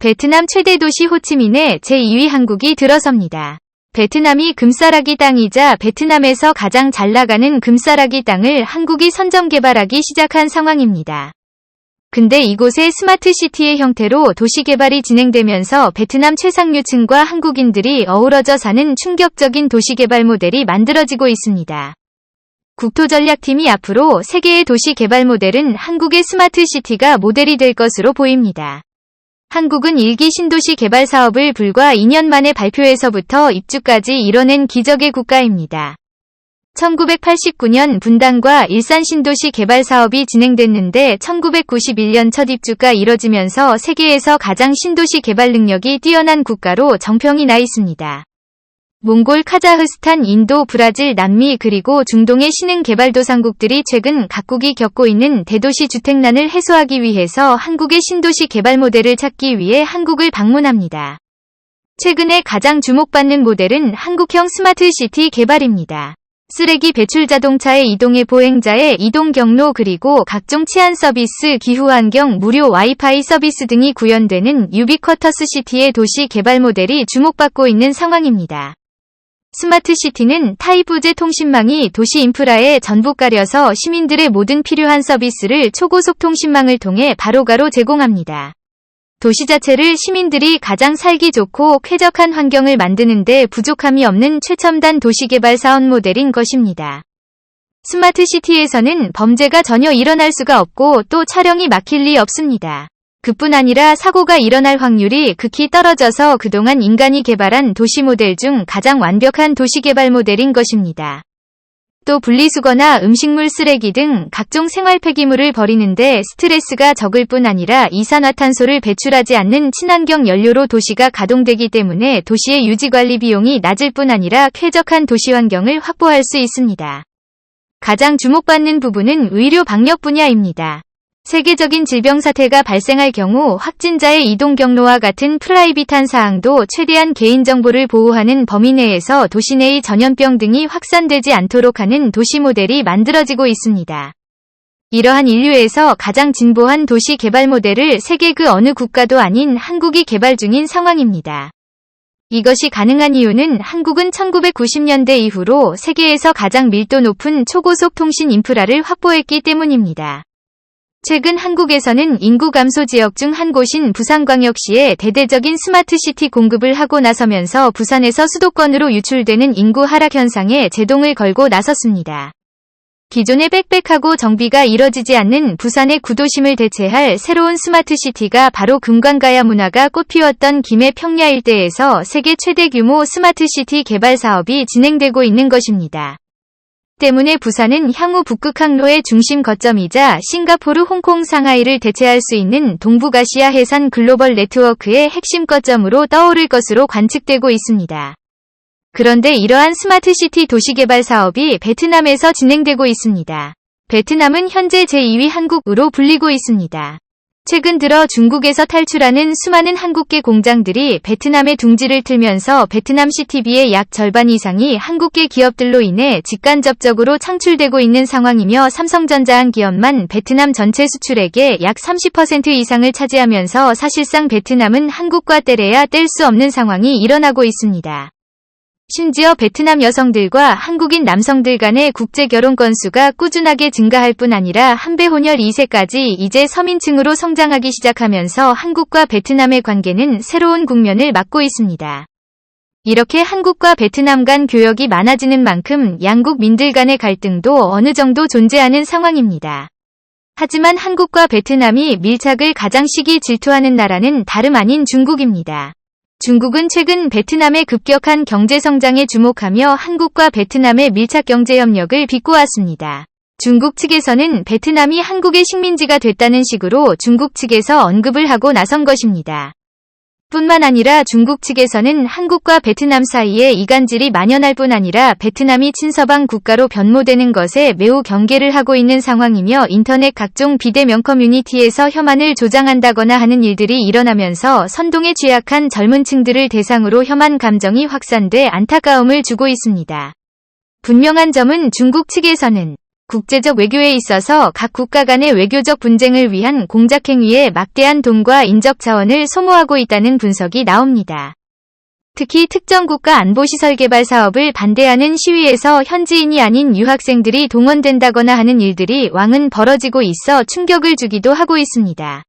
베트남 최대 도시 호치민에 제2위 한국이 들어섭니다. 베트남이 금싸라기 땅이자 베트남에서 가장 잘 나가는 금싸라기 땅을 한국이 선점 개발하기 시작한 상황입니다. 근데 이곳에 스마트시티의 형태로 도시 개발이 진행되면서 베트남 최상류층과 한국인들이 어우러져 사는 충격적인 도시 개발 모델이 만들어지고 있습니다. 국토전략팀이 앞으로 세계의 도시 개발 모델은 한국의 스마트시티가 모델이 될 것으로 보입니다. 한국은 1기 신도시 개발 사업을 불과 2년 만에 발표에서부터 입주까지 이뤄낸 기적의 국가입니다. 1989년 분당과 일산 신도시 개발 사업이 진행됐는데 1991년 첫 입주가 이뤄지면서 세계에서 가장 신도시 개발 능력이 뛰어난 국가로 정평이 나 있습니다. 몽골, 카자흐스탄, 인도, 브라질, 남미 그리고 중동의 신흥 개발도상국들이 최근 각국이 겪고 있는 대도시 주택난을 해소하기 위해서 한국의 신도시 개발 모델을 찾기 위해 한국을 방문합니다. 최근에 가장 주목받는 모델은 한국형 스마트시티 개발입니다. 쓰레기 배출 자동차의 이동의 보행자의 이동 경로 그리고 각종 치안 서비스, 기후환경, 무료 와이파이 서비스 등이 구현되는 유비쿼터스 시티의 도시 개발 모델이 주목받고 있는 상황입니다. 스마트시티는 타입5제 통신망이 도시 인프라에 전부 깔려서 시민들의 모든 필요한 서비스를 초고속 통신망을 통해 바로바로 제공합니다. 도시 자체를 시민들이 가장 살기 좋고 쾌적한 환경을 만드는 데 부족함이 없는 최첨단 도시개발 사업 모델인 것입니다. 스마트시티에서는 범죄가 전혀 일어날 수가 없고 또 촬영이 막힐 리 없습니다. 그뿐 아니라 사고가 일어날 확률이 극히 떨어져서 그동안 인간이 개발한 도시 모델 중 가장 완벽한 도시개발 모델인 것입니다. 또 분리수거나 음식물 쓰레기 등 각종 생활 폐기물을 버리는데 스트레스가 적을 뿐 아니라 이산화탄소를 배출하지 않는 친환경 연료로 도시가 가동되기 때문에 도시의 유지관리 비용이 낮을 뿐 아니라 쾌적한 도시 환경을 확보할 수 있습니다. 가장 주목받는 부분은 의료 방역 분야입니다. 세계적인 질병 사태가 발생할 경우 확진자의 이동 경로와 같은 프라이빗한 사항도 최대한 개인정보를 보호하는 범위 내에서 도시 내의 전염병 등이 확산되지 않도록 하는 도시 모델이 만들어지고 있습니다. 이러한 인류에서 가장 진보한 도시 개발 모델을 세계 그 어느 국가도 아닌 한국이 개발 중인 상황입니다. 이것이 가능한 이유는 한국은 1990년대 이후로 세계에서 가장 밀도 높은 초고속 통신 인프라를 확보했기 때문입니다. 최근 한국에서는 인구 감소 지역 중 한 곳인 부산광역시에 대대적인 스마트시티 공급을 하고 나서면서 부산에서 수도권으로 유출되는 인구 하락 현상에 제동을 걸고 나섰습니다. 기존의 빽빽하고 정비가 이뤄지지 않는 부산의 구도심을 대체할 새로운 스마트시티가 바로 금관가야 문화가 꽃피웠던 김해 평야 일대에서 세계 최대 규모 스마트시티 개발 사업이 진행되고 있는 것입니다. 때문에 부산은 향후 북극 항로의 중심 거점이자 싱가포르, 홍콩, 상하이를 대체할 수 있는 동북아시아 해상 글로벌 네트워크의 핵심 거점으로 떠오를 것으로 관측되고 있습니다. 그런데 이러한 스마트시티 도시개발 사업이 베트남에서 진행되고 있습니다. 베트남은 현재 제2위 한국으로 불리고 있습니다. 최근 들어 중국에서 탈출하는 수많은 한국계 공장들이 베트남에 둥지를 틀면서 베트남 CTB의 약 절반 이상이 한국계 기업들로 인해 직간접적으로 창출되고 있는 상황이며 삼성전자 한 기업만 베트남 전체 수출액의 약 30% 이상을 차지하면서 사실상 베트남은 한국과 떼래야 뗄 수 없는 상황이 일어나고 있습니다. 심지어 베트남 여성들과 한국인 남성들 간의 국제 결혼 건수가 꾸준하게 증가할 뿐 아니라 한배 혼혈 2세까지 이제 서민층으로 성장하기 시작하면서 한국과 베트남의 관계는 새로운 국면을 맞고 있습니다. 이렇게 한국과 베트남 간 교역이 많아지는 만큼 양국 민들 간의 갈등도 어느 정도 존재하는 상황입니다. 하지만 한국과 베트남이 밀착을 가장 시기 질투하는 나라는 다름 아닌 중국입니다. 중국은 최근 베트남의 급격한 경제성장에 주목하며 한국과 베트남의 밀착 경제협력을 빚고왔습니다. 중국 측에서는 베트남이 한국의 식민지가 됐다는 식으로 중국 측에서 언급을 하고 나선 것입니다. 뿐만 아니라 중국 측에서는 한국과 베트남 사이에 이간질이 만연할 뿐 아니라 베트남이 친서방 국가로 변모되는 것에 매우 경계를 하고 있는 상황이며 인터넷 각종 비대면 커뮤니티에서 혐한을 조장한다거나 하는 일들이 일어나면서 선동에 취약한 젊은 층들을 대상으로 혐한 감정이 확산돼 안타까움을 주고 있습니다. 분명한 점은 중국 측에서는 국제적 외교에 있어서 각 국가 간의 외교적 분쟁을 위한 공작행위에 막대한 돈과 인적 자원을 소모하고 있다는 분석이 나옵니다. 특히 특정 국가 안보시설 개발 사업을 반대하는 시위에서 현지인이 아닌 유학생들이 동원된다거나 하는 일들이 왕은 벌어지고 있어 충격을 주기도 하고 있습니다.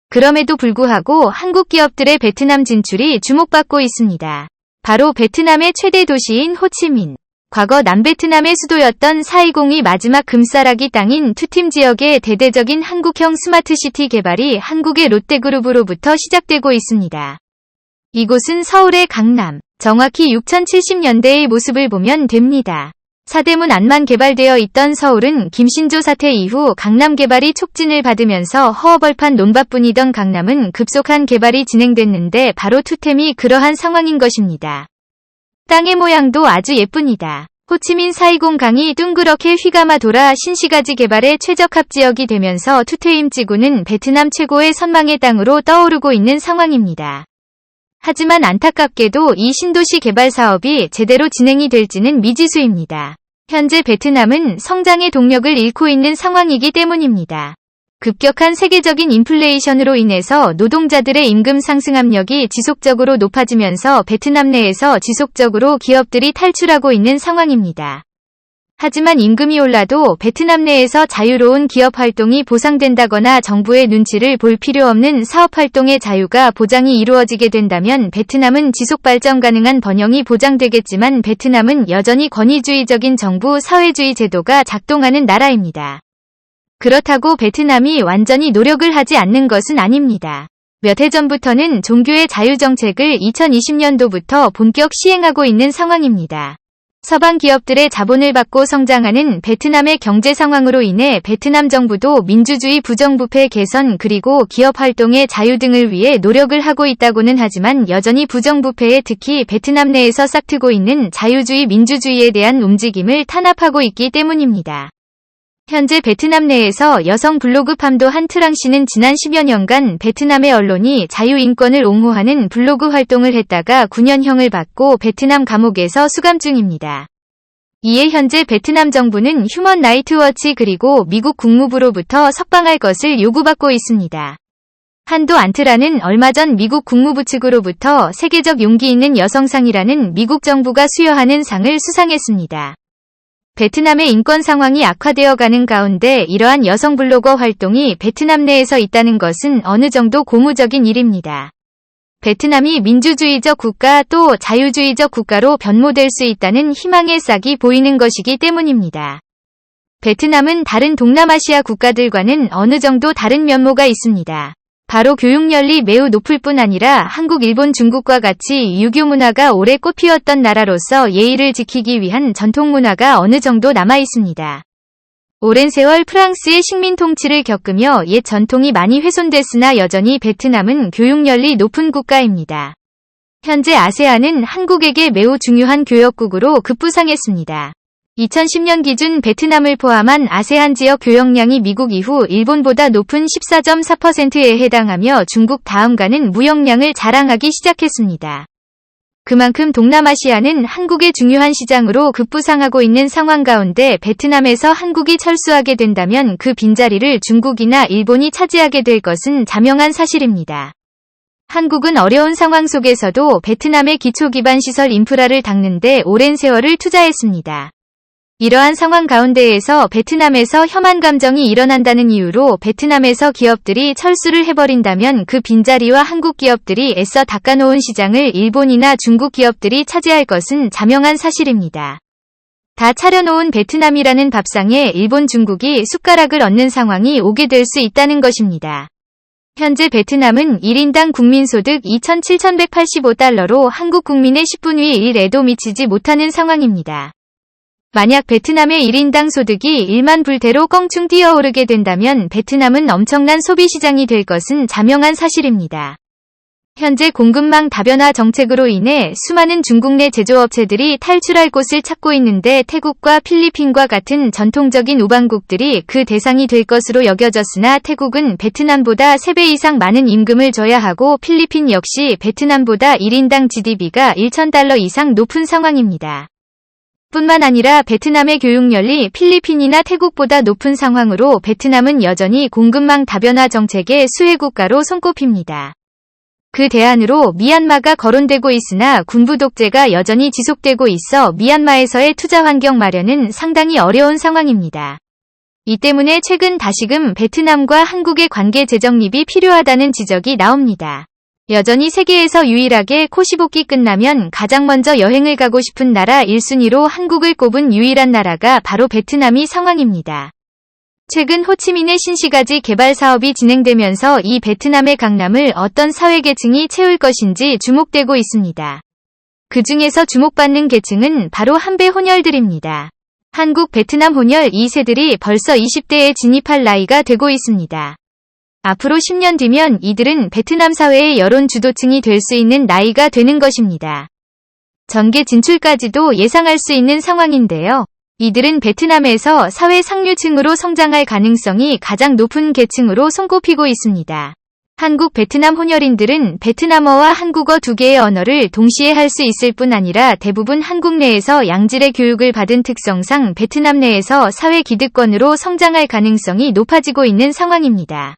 그럼에도 불구하고 한국 기업들의 베트남 진출이 주목받고 있습니다. 바로 베트남의 최대 도시인 호치민. 과거 남베트남의 수도였던 사이공이 마지막 금싸라기 땅인 투팀 지역의 대대적인 한국형 스마트시티 개발이 한국의 롯데그룹으로부터 시작되고 있습니다. 이곳은 서울의 강남, 정확히 6070년대의 모습을 보면 됩니다. 사대문 안만 개발되어 있던 서울은 김신조 사태 이후 강남 개발이 촉진을 받으면서 허허벌판 논밭뿐이던 강남은 급속한 개발이 진행됐는데 바로 투템이 그러한 상황인 것입니다. 땅의 모양도 아주 예쁩니다. 호치민 사이공 강이 둥그렇게 휘감아 돌아 신시가지 개발의 최적합 지역이 되면서 투테임지구는 베트남 최고의 선망의 땅으로 떠오르고 있는 상황입니다. 하지만 안타깝게도 이 신도시 개발 사업이 제대로 진행이 될지는 미지수입니다. 현재 베트남은 성장의 동력을 잃고 있는 상황이기 때문입니다. 급격한 세계적인 인플레이션으로 인해서 노동자들의 임금 상승 압력이 지속적으로 높아지면서 베트남 내에서 지속적으로 기업들이 탈출하고 있는 상황입니다. 하지만 임금이 올라도 베트남 내에서 자유로운 기업 활동이 보상된다거나 정부의 눈치를 볼 필요 없는 사업 활동의 자유가 보장이 이루어지게 된다면 베트남은 지속 발전 가능한 번영이 보장되겠지만 베트남은 여전히 권위주의적인 정부 사회주의 제도가 작동하는 나라입니다. 그렇다고 베트남이 완전히 노력을 하지 않는 것은 아닙니다. 몇 해 전부터는 종교의 자유 정책을 2020년도부터 본격 시행하고 있는 상황입니다. 서방 기업들의 자본을 받고 성장하는 베트남의 경제 상황으로 인해 베트남 정부도 민주주의 부정부패 개선 그리고 기업 활동의 자유 등을 위해 노력을 하고 있다고는 하지만 여전히 부정부패에 특히 베트남 내에서 싹트고 있는 자유주의 민주주의에 대한 움직임을 탄압하고 있기 때문입니다. 현재 베트남 내에서 여성 블로그 팜도 한트랑 씨는 지난 10여 년간 베트남의 언론이 자유인권을 옹호하는 블로그 활동을 했다가 9년형을 받고 베트남 감옥에서 수감 중입니다. 이에 현재 베트남 정부는 휴먼 라이트 워치 그리고 미국 국무부로부터 석방할 것을 요구받고 있습니다. 한도 안트라는 얼마 전 미국 국무부 측으로부터 세계적 용기 있는 여성상이라는 미국 정부가 수여하는 상을 수상했습니다. 베트남의 인권 상황이 악화되어 가는 가운데 이러한 여성 블로거 활동이 베트남 내에서 있다는 것은 어느 정도 고무적인 일입니다. 베트남이 민주주의적 국가 또 자유주의적 국가로 변모될 수 있다는 희망의 싹이 보이는 것이기 때문입니다. 베트남은 다른 동남아시아 국가들과는 어느 정도 다른 면모가 있습니다. 바로 교육열이 매우 높을 뿐 아니라 한국, 일본, 중국과 같이 유교 문화가 오래 꽃피웠던 나라로서 예의를 지키기 위한 전통 문화가 어느 정도 남아 있습니다. 오랜 세월 프랑스의 식민 통치를 겪으며 옛 전통이 많이 훼손됐으나 여전히 베트남은 교육열이 높은 국가입니다. 현재 아세안은 한국에게 매우 중요한 교역국으로 급부상했습니다. 2010년 기준 베트남을 포함한 아세안 지역 교역량이 미국 이후 일본보다 높은 14.4%에 해당하며 중국 다음가는 무역량을 자랑하기 시작했습니다. 그만큼 동남아시아는 한국의 중요한 시장으로 급부상하고 있는 상황 가운데 베트남에서 한국이 철수하게 된다면 그 빈자리를 중국이나 일본이 차지하게 될 것은 자명한 사실입니다. 한국은 어려운 상황 속에서도 베트남의 기초기반 시설 인프라를 닦는 데 오랜 세월을 투자했습니다. 이러한 상황 가운데에서 베트남에서 혐한 감정이 일어난다는 이유로 베트남에서 기업들이 철수를 해버린다면 그 빈자리와 한국 기업들이 애써 닦아놓은 시장을 일본이나 중국 기업들이 차지할 것은 자명한 사실입니다. 다 차려놓은 베트남이라는 밥상에 일본, 중국이 숟가락을 얹는 상황이 오게 될 수 있다는 것입니다. 현재 베트남은 1인당 국민소득 2,785달러로 한국 국민의 10분의 1에도 미치지 못하는 상황입니다. 만약 베트남의 1인당 소득이 1만 불대로 껑충 뛰어오르게 된다면 베트남은 엄청난 소비시장이 될 것은 자명한 사실입니다. 현재 공급망 다변화 정책으로 인해 수많은 중국 내 제조업체들이 탈출할 곳을 찾고 있는데 태국과 필리핀과 같은 전통적인 우방국들이 그 대상이 될 것으로 여겨졌으나 태국은 베트남보다 3배 이상 많은 임금을 줘야 하고 필리핀 역시 베트남보다 1인당 GDP가 1,000달러 이상 높은 상황입니다. 뿐만 아니라 베트남의 교육열이 필리핀이나 태국보다 높은 상황으로 베트남은 여전히 공급망 다변화 정책의 수혜국가로 손꼽힙니다. 그 대안으로 미얀마가 거론되고 있으나 군부 독재가 여전히 지속되고 있어 미얀마에서의 투자 환경 마련은 상당히 어려운 상황입니다. 이 때문에 최근 다시금 베트남과 한국의 관계 재정립이 필요하다는 지적이 나옵니다. 여전히 세계에서 유일하게 코시복기 끝나면 가장 먼저 여행을 가고 싶은 나라 1순위로 한국을 꼽은 유일한 나라가 바로 베트남이 상황입니다. 최근 호치민의 신시가지 개발 사업이 진행되면서 이 베트남의 강남을 어떤 사회계층이 채울 것인지 주목되고 있습니다. 그 중에서 주목받는 계층은 바로 한배 혼혈들입니다. 한국 베트남 혼혈 2세들이 벌써 20대에 진입할 나이가 되고 있습니다. 앞으로 10년 뒤면 이들은 베트남 사회의 여론 주도층이 될 수 있는 나이가 되는 것입니다. 전개 진출까지도 예상할 수 있는 상황인데요. 이들은 베트남에서 사회 상류층으로 성장할 가능성이 가장 높은 계층으로 손꼽히고 있습니다. 한국 베트남 혼혈인들은 베트남어와 한국어 두 개의 언어를 동시에 할 수 있을 뿐 아니라 대부분 한국 내에서 양질의 교육을 받은 특성상 베트남 내에서 사회 기득권으로 성장할 가능성이 높아지고 있는 상황입니다.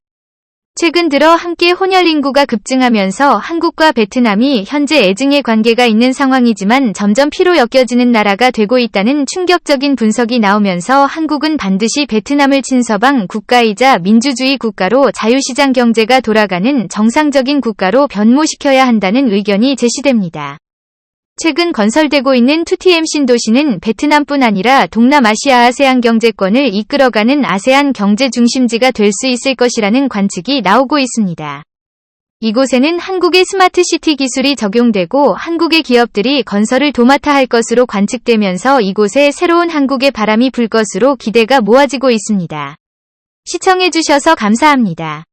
최근 들어 함께 혼혈 인구가 급증하면서 한국과 베트남이 현재 애증의 관계가 있는 상황이지만 점점 피로 엮여지는 나라가 되고 있다는 충격적인 분석이 나오면서 한국은 반드시 베트남을 친서방 국가이자 민주주의 국가로 자유시장 경제가 돌아가는 정상적인 국가로 변모시켜야 한다는 의견이 제시됩니다. 최근 건설되고 있는 2TM 신도시는 베트남뿐 아니라 동남아시아 아세안 경제권을 이끌어가는 아세안 경제 중심지가 될 수 있을 것이라는 관측이 나오고 있습니다. 이곳에는 한국의 스마트시티 기술이 적용되고 한국의 기업들이 건설을 도맡아 할 것으로 관측되면서 이곳에 새로운 한국의 바람이 불 것으로 기대가 모아지고 있습니다. 시청해주셔서 감사합니다.